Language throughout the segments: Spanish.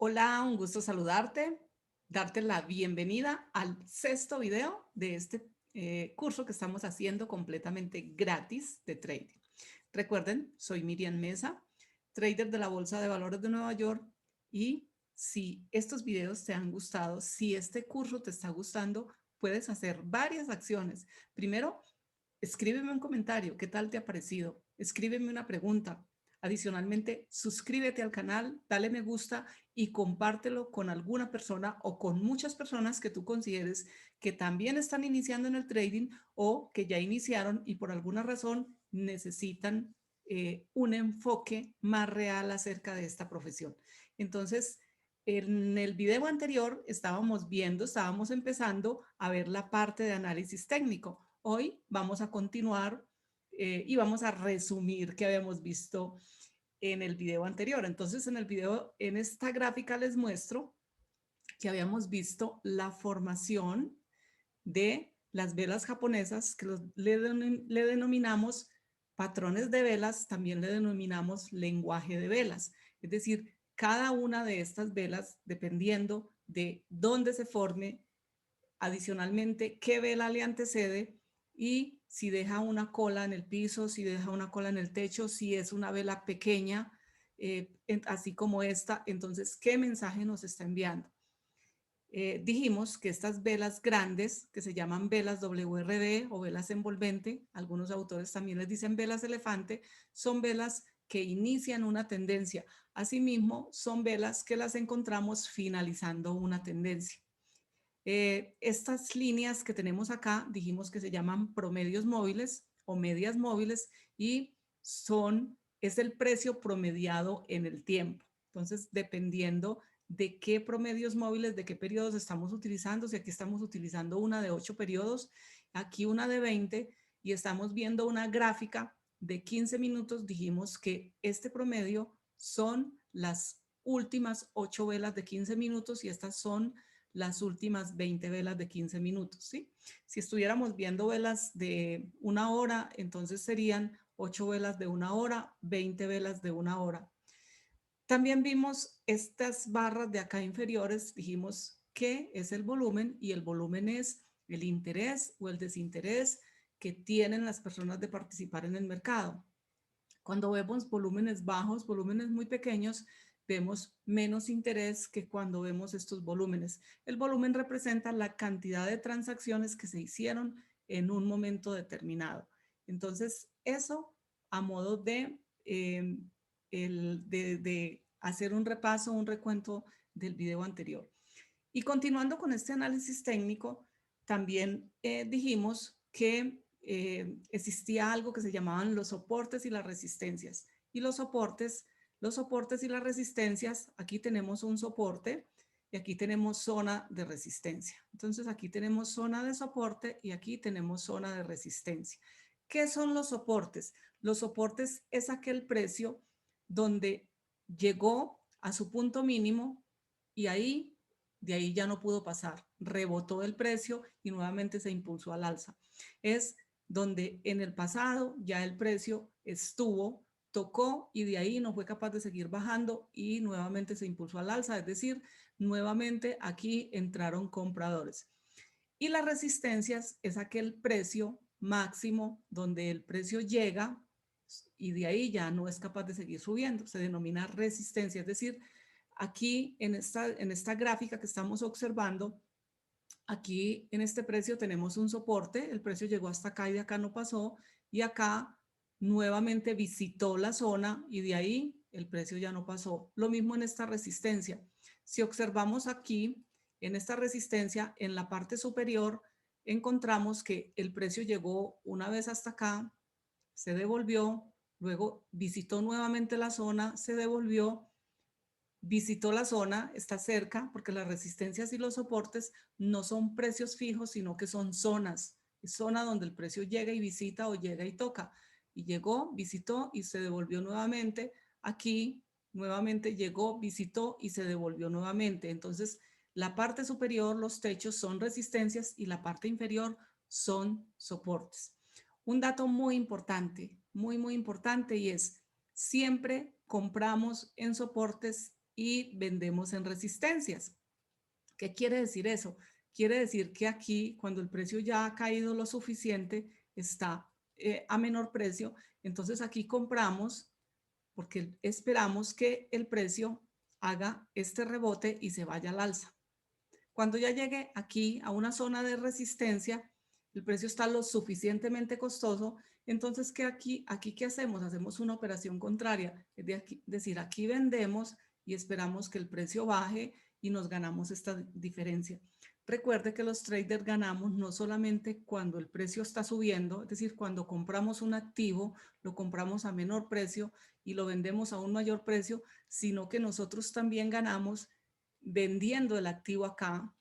Hola, un gusto saludarte, darte la bienvenida al sexto video de este curso que estamos haciendo completamente gratis de trading. Recuerden, soy Miriam Mesa, trader de la Bolsa de Valores de Nueva York, y si estos videos te han gustado, si este curso te está gustando, puedes hacer varias acciones. Primero, escríbeme un comentario, ¿qué tal te ha parecido? Escríbeme una pregunta. Adicionalmente, suscríbete al canal, dale me gusta y compártelo con alguna persona o con muchas personas que tú consideres que también están iniciando en el trading o que ya iniciaron y por alguna razón necesitan un enfoque más real acerca de esta profesión. Entonces, en el video anterior estábamos empezando a ver la parte de análisis técnico. Hoy vamos a continuar y vamos a resumir qué habíamos visto en el video anterior. Entonces, en esta gráfica les muestro que habíamos visto la formación de las velas japonesas, que le denominamos patrones de velas, también le denominamos lenguaje de velas. Es decir, cada una de estas velas, dependiendo de dónde se forme, adicionalmente, qué vela le antecede y si deja una cola en el piso, si deja una cola en el techo, si es una vela pequeña, así como esta, entonces, ¿qué mensaje nos está enviando? Dijimos que estas velas grandes, que se llaman velas WRD o velas envolvente, algunos autores también les dicen velas elefante, son velas que inician una tendencia. Asimismo, son velas que las encontramos finalizando una tendencia. Estas líneas que tenemos acá, dijimos que se llaman promedios móviles o medias móviles y es el precio promediado en el tiempo. Entonces, dependiendo de qué promedios móviles, de qué periodos estamos utilizando, si aquí estamos utilizando una de 8 periodos, aquí una de 20 y estamos viendo una gráfica de 15 minutos, dijimos que este promedio son las últimas 8 velas de 15 minutos y estas son las últimas 20 velas de 15 minutos, ¿sí? Si estuviéramos viendo velas de una hora, entonces serían 8 velas de una hora, 20 velas de una hora. También vimos estas barras de acá inferiores, dijimos que es el volumen y el volumen es el interés o el desinterés que tienen las personas de participar en el mercado. Cuando vemos volúmenes bajos, volúmenes muy pequeños, vemos menos interés que cuando vemos estos volúmenes. El volumen representa la cantidad de transacciones que se hicieron en un momento determinado. Entonces, eso a modo de hacer un repaso, un recuento del video anterior. Y continuando con este análisis técnico, también dijimos que existía algo que se llamaban los soportes y las resistencias. Y los soportes y las resistencias, aquí tenemos un soporte y aquí tenemos zona de resistencia. Entonces aquí tenemos zona de soporte y aquí tenemos zona de resistencia. ¿Qué son los soportes? Los soportes es aquel precio donde llegó a su punto mínimo y de ahí ya no pudo pasar, rebotó el precio y nuevamente se impulsó al alza. Es donde en el pasado ya el precio estuvo, tocó y de ahí no fue capaz de seguir bajando y nuevamente se impulsó al alza, es decir, nuevamente aquí entraron compradores. Y las resistencias es aquel precio máximo donde el precio llega y de ahí ya no es capaz de seguir subiendo, se denomina resistencia, es decir, aquí en esta gráfica que estamos observando, aquí en este precio tenemos un soporte, el precio llegó hasta acá y de acá no pasó, y acá nuevamente visitó la zona y de ahí el precio ya no pasó. Lo mismo en esta resistencia. Si observamos aquí, en esta resistencia, en la parte superior, encontramos que el precio llegó una vez hasta acá, se devolvió, luego visitó nuevamente la zona, se devolvió, visitó la zona, está cerca, porque las resistencias y los soportes no son precios fijos, sino que son zonas. Es zona donde el precio llega y visita o llega y toca. Y llegó, visitó y se devolvió nuevamente. Aquí nuevamente llegó, visitó y se devolvió nuevamente. Entonces, la parte superior, los techos son resistencias y la parte inferior son soportes. Un dato muy importante y es siempre compramos en soportes y vendemos en resistencias. ¿Qué quiere decir eso? Quiere decir que aquí, cuando el precio ya ha caído lo suficiente, está a menor precio, entonces aquí compramos porque esperamos que el precio haga este rebote y se vaya al alza. Cuando ya llegue aquí a una zona de resistencia, el precio está lo suficientemente costoso, entonces aquí ¿qué hacemos? Hacemos una operación contraria, es decir, aquí vendemos y esperamos que el precio baje y nos ganamos esta diferencia. Recuerde que los traders ganamos no solamente cuando el precio está subiendo, es decir, cuando compramos un activo, lo compramos a menor precio y lo vendemos a un mayor precio, sino que nosotros también ganamos vendiendo el activo acá,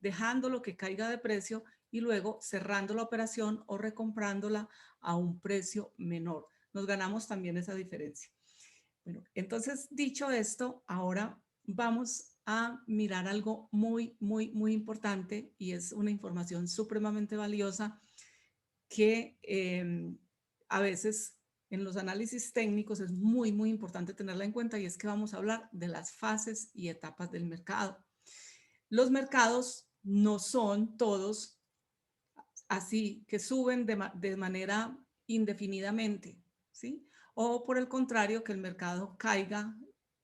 dejándolo que caiga de precio y luego cerrando la operación o recomprándola a un precio menor. Nos ganamos también esa diferencia. Bueno, entonces dicho esto, ahora vamos a mirar algo muy importante y es una información supremamente valiosa que a veces en los análisis técnicos es muy importante tenerla en cuenta y es que vamos a hablar de las fases y etapas del mercado. Los mercados no son todos así, que suben de manera indefinidamente, ¿sí? O por el contrario, que el mercado caiga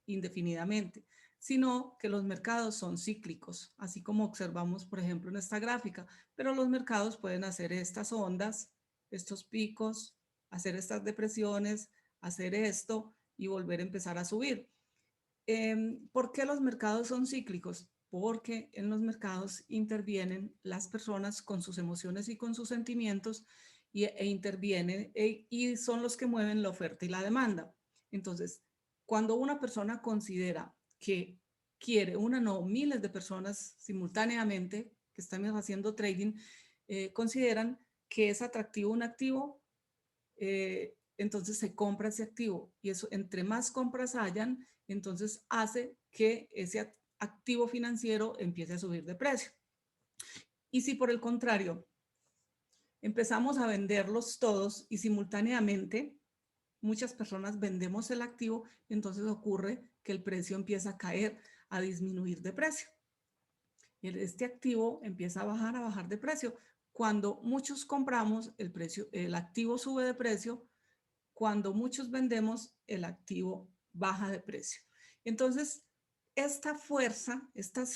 indefinidamente, sino que los mercados son cíclicos, así como observamos, por ejemplo, en esta gráfica, pero los mercados pueden hacer estas ondas, estos picos, hacer estas depresiones, hacer esto y volver a empezar a subir. ¿Por qué los mercados son cíclicos? Porque en los mercados intervienen las personas con sus emociones y con sus sentimientos intervienen y son los que mueven la oferta y la demanda. Entonces, cuando una persona considera que quiere, una no, miles de personas simultáneamente que están haciendo trading, consideran que es atractivo un activo, entonces se compra ese activo y eso entre más compras hayan, entonces hace que ese activo financiero empiece a subir de precio. Y si por el contrario empezamos a venderlos todos y simultáneamente muchas personas vendemos el activo, entonces ocurre que el precio empieza a caer, a disminuir de precio. Este activo empieza a bajar de precio. Cuando muchos compramos, el activo sube de precio. Cuando muchos vendemos, el activo baja de precio. Entonces, estas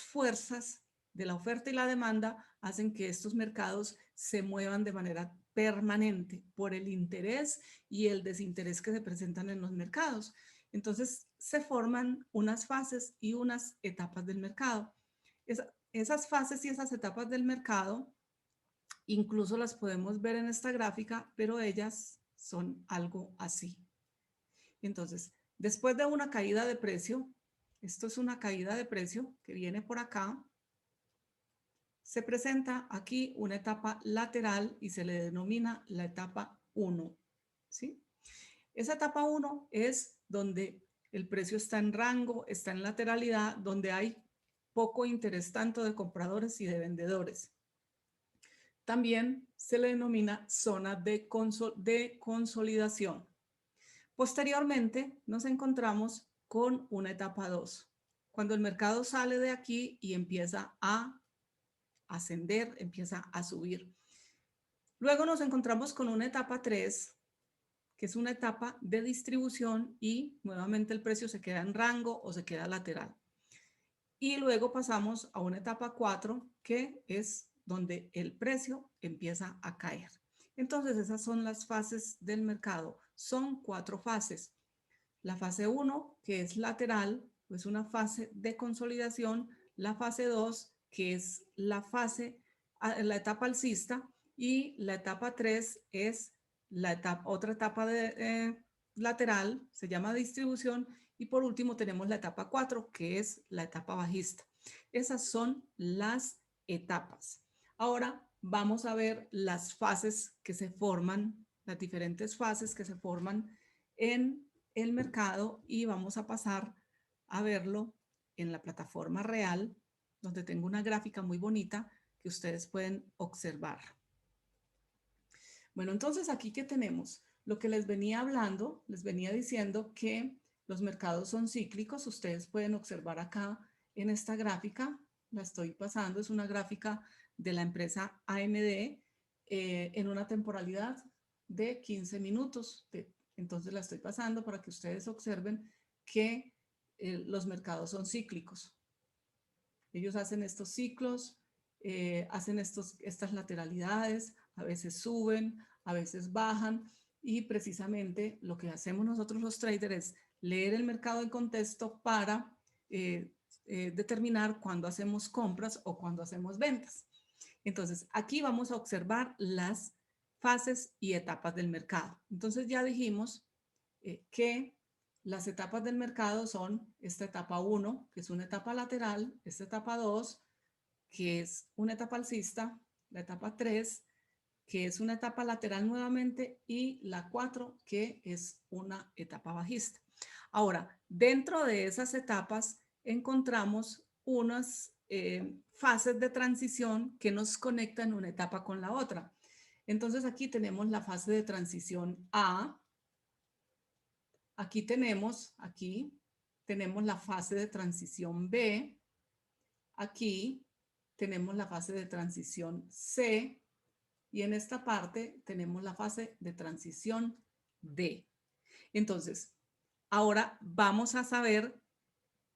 fuerzas de la oferta y la demanda hacen que estos mercados se muevan de manera permanente por el interés y el desinterés que se presentan en los mercados. Entonces, se forman unas fases y unas etapas del mercado. Esas fases y esas etapas del mercado incluso las podemos ver en esta gráfica, pero ellas son algo así. Entonces, después de una caída de precio, esto es una caída de precio que viene por acá, se presenta aquí una etapa lateral y se le denomina la etapa 1, ¿sí? Esa etapa 1 es donde el precio está en rango, está en lateralidad, donde hay poco interés tanto de compradores y de vendedores. También se le denomina zona de consolidación. Posteriormente nos encontramos con una etapa 2, cuando el mercado sale de aquí y empieza a ascender, empieza a subir. Luego nos encontramos con una etapa 3, que es una etapa de distribución y nuevamente el precio se queda en rango o se queda lateral. Y luego pasamos a una etapa 4, que es donde el precio empieza a caer. Entonces, esas son las fases del mercado. Son 4 fases. La fase 1, que es lateral, es una fase de consolidación. La fase 2, que es la etapa alcista. Y la etapa 3 es otra etapa lateral, se llama distribución. Y por último tenemos la etapa 4, que es la etapa bajista. Esas son las etapas. Ahora vamos a ver las fases que se forman, las diferentes fases que se forman en el mercado y vamos a pasar a verlo en la plataforma real, donde tengo una gráfica muy bonita que ustedes pueden observar. Bueno, entonces aquí que tenemos lo que les venía hablando, les venía diciendo que Los mercados son cíclicos. Ustedes pueden observar acá en esta gráfica, la estoy pasando, es una gráfica de la empresa AMD en una temporalidad de 15 minutos. Entonces la estoy pasando para que ustedes observen que los mercados son cíclicos. Ellos hacen estos ciclos, hacen estas lateralidades, a veces suben, a veces bajan, y precisamente lo que hacemos nosotros los traders es leer el mercado en contexto para determinar cuándo hacemos compras o cuándo hacemos ventas. Entonces, aquí vamos a observar las fases y etapas del mercado. Entonces, ya dijimos que las etapas del mercado son esta etapa 1, que es una etapa lateral, esta etapa 2, que es una etapa alcista, la etapa 3, que es una etapa lateral nuevamente, y la 4, que es una etapa bajista. Ahora, dentro de esas etapas encontramos unas fases de transición que nos conectan una etapa con la otra. Entonces aquí tenemos la fase de transición A. Aquí tenemos la fase de transición B. Aquí tenemos la fase de transición C. Y en esta parte tenemos la fase de transición D. Entonces, ahora vamos a saber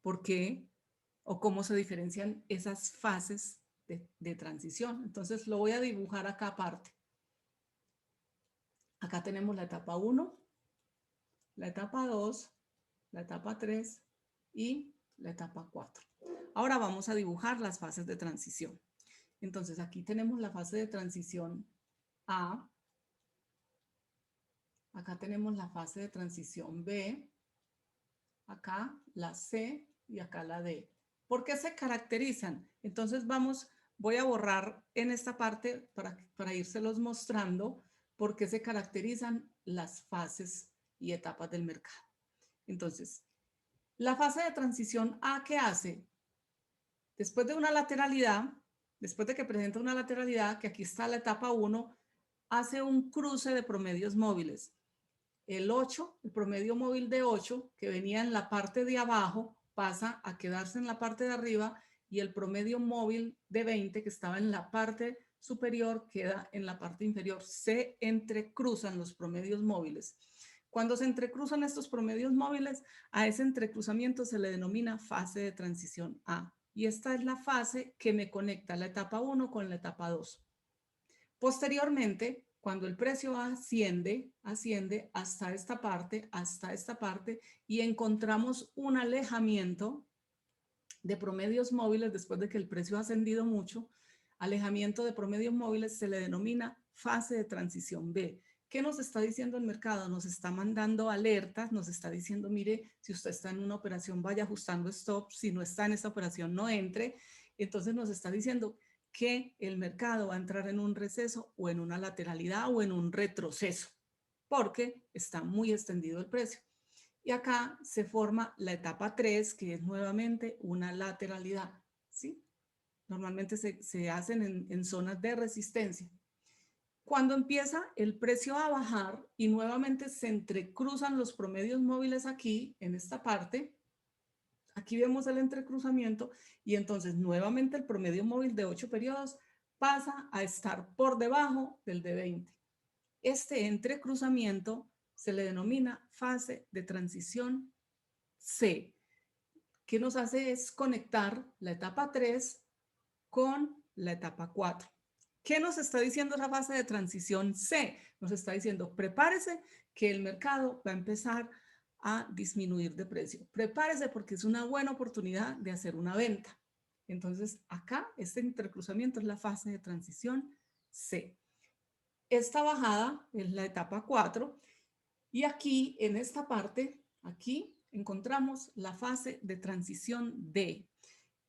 por qué o cómo se diferencian esas fases de transición. Entonces, lo voy a dibujar acá aparte. Acá tenemos la etapa 1, la etapa 2, la etapa 3 y la etapa 4. Ahora vamos a dibujar las fases de transición. Entonces, aquí tenemos la fase de transición A. Acá tenemos la fase de transición B. Acá la C y acá la D. ¿Por qué se caracterizan? Entonces voy a borrar en esta parte para írselos mostrando por qué se caracterizan las fases y etapas del mercado. Entonces, la fase de transición A, ¿qué hace? Después de una lateralidad, después de que presenta una lateralidad, que aquí está la etapa 1, hace un cruce de promedios móviles. El 8, el promedio móvil de 8, que venía en la parte de abajo, pasa a quedarse en la parte de arriba, y el promedio móvil de 20, que estaba en la parte superior, queda en la parte inferior. Se entrecruzan los promedios móviles. Cuando se entrecruzan estos promedios móviles, a ese entrecruzamiento se le denomina fase de transición A. Y esta es la fase que me conecta la etapa 1 con la etapa 2. Posteriormente, cuando el precio asciende hasta esta parte, y encontramos un alejamiento de promedios móviles después de que el precio ha ascendido mucho, alejamiento de promedios móviles, se le denomina fase de transición B. ¿Qué nos está diciendo el mercado? Nos está mandando alertas, nos está diciendo, mire, si usted está en una operación, vaya ajustando stop, si no está en esta operación, no entre. Entonces nos está diciendo que el mercado va a entrar en un receso o en una lateralidad o en un retroceso, porque está muy extendido el precio. Y acá se forma la etapa 3, que es nuevamente una lateralidad, ¿sí? Normalmente se hacen en zonas de resistencia. Cuando empieza el precio a bajar y nuevamente se entrecruzan los promedios móviles aquí, en esta parte, aquí vemos el entrecruzamiento, y entonces nuevamente el promedio móvil de 8 periodos pasa a estar por debajo del de 20. Este entrecruzamiento se le denomina fase de transición C. ¿Qué nos hace? Es conectar la etapa 3 con la etapa 4. ¿Qué nos está diciendo esa fase de transición C? Nos está diciendo, prepárese que el mercado va a empezar a disminuir de precio. Prepárese porque es una buena oportunidad de hacer una venta. Entonces, acá, este intercruzamiento es la fase de transición C. Esta bajada es la etapa 4, y aquí, en esta parte, aquí encontramos la fase de transición D.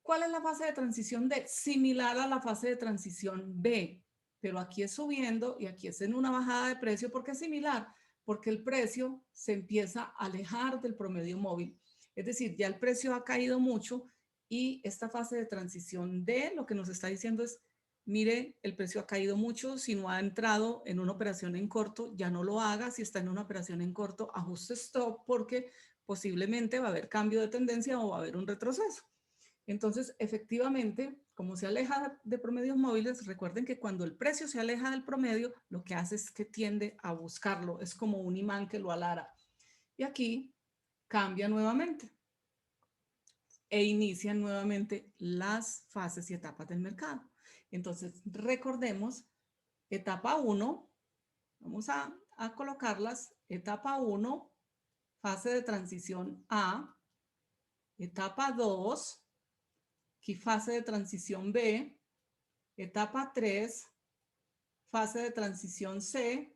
¿Cuál es la fase de transición D? Similar a la fase de transición B, pero aquí es subiendo y aquí es en una bajada de precio. ¿Por qué es similar? Porque el precio se empieza a alejar del promedio móvil. Es decir, ya el precio ha caído mucho, y esta fase de transición D lo que nos está diciendo es, mire, el precio ha caído mucho, si no ha entrado en una operación en corto, ya no lo haga, si está en una operación en corto, ajuste stop, porque posiblemente va a haber cambio de tendencia o va a haber un retroceso. Entonces, efectivamente, como se aleja de promedios móviles, recuerden que cuando el precio se aleja del promedio, lo que hace es que tiende a buscarlo. Es como un imán que lo alara. Y aquí cambia nuevamente e inician nuevamente las fases y etapas del mercado. Entonces, recordemos, etapa 1, vamos a colocarlas, etapa 1, fase de transición A, etapa 2, aquí fase de transición B, etapa 3, fase de transición C,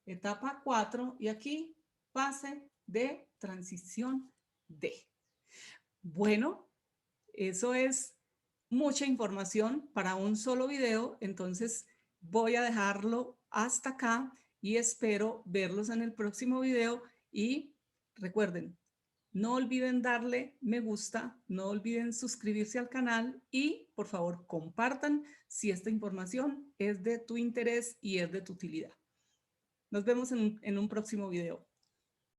etapa 4 y aquí fase de transición D. Bueno, eso es mucha información para un solo video, entonces voy a dejarlo hasta acá y espero verlos en el próximo video y recuerden, no olviden darle me gusta, no olviden suscribirse al canal y por favor compartan si esta información es de tu interés y es de tu utilidad. Nos vemos en un próximo video.